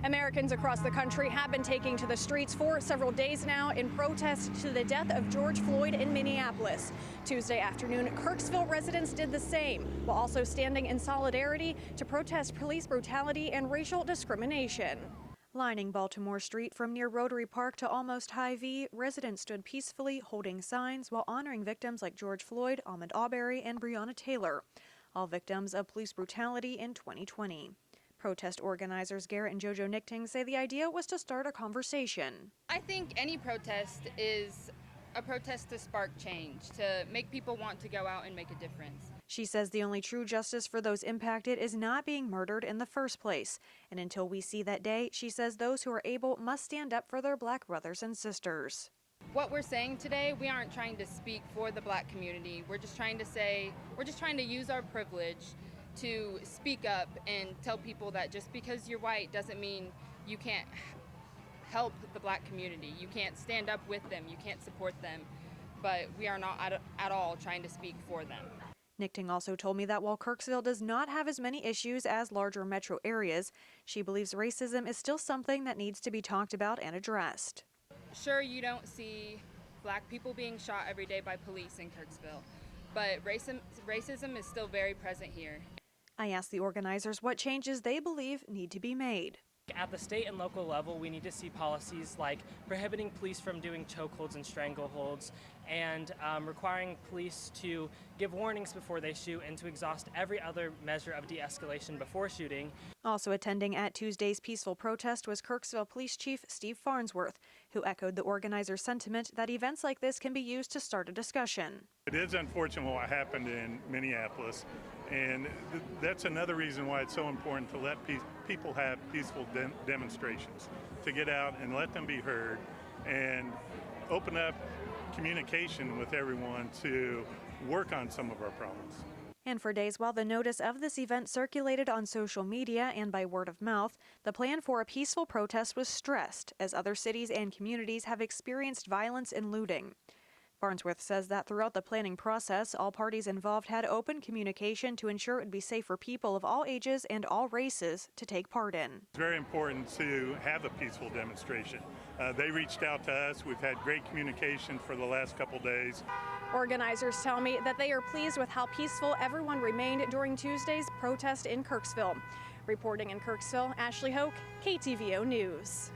Americans across the country have been taking to the streets for several days now in protest to the death of George Floyd in Minneapolis. Tuesday afternoon, Kirksville residents did the same, while also standing in solidarity to protest police brutality and racial discrimination. Lining Baltimore Street from near Rotary Park to almost Hy-Vee, residents stood peacefully holding signs while honoring victims like George Floyd, Ahmaud Arbery, and Breonna Taylor, all victims of police brutality in 2020. Protest organizers Garrett and JoJo Nichting say the idea was to start a conversation. I think any protest is a protest to spark change, to make people want to go out and make a difference. She says the only true justice for those impacted is not being murdered in the first place. And until we see that day, she says those who are able must stand up for their Black brothers and sisters. What we're saying today, we aren't trying to speak for the Black community. We're just trying to use our privilege to speak up and tell people that just because you're white doesn't mean you can't help the Black community. You can't stand up with them, you can't support them, but we are not at all trying to speak for them. Nichting also told me that while Kirksville does not have as many issues as larger metro areas, she believes racism is still something that needs to be talked about and addressed. Sure, you don't see Black people being shot every day by police in Kirksville, but racism is still very present here. I asked the organizers what changes they believe need to be made. At the state and local level, we need to see policies like prohibiting police from doing chokeholds and strangleholds, and requiring police to give warnings before they shoot and to exhaust every other measure of de-escalation before shooting. Also attending at Tuesday's peaceful protest was Kirksville Police Chief Steve Farnsworth, who echoed the organizers' sentiment that events like this can be used to start a discussion. It is unfortunate what happened in Minneapolis, and that's another reason why it's so important to let people have peaceful demonstrations, to get out and let them be heard and open up communication with everyone to work on some of our problems. And for days while the notice of this event circulated on social media and by word of mouth, the plan for a peaceful protest was stressed as other cities and communities have experienced violence and looting. Farnsworth says that throughout the planning process, all parties involved had open communication to ensure it would be safe for people of all ages and all races to take part in. It's very important to have a peaceful demonstration. They reached out to us. We've had great communication for the last couple days. Organizers tell me that they are pleased with how peaceful everyone remained during Tuesday's protest in Kirksville. Reporting in Kirksville, Ashley Hoke, KTVO News.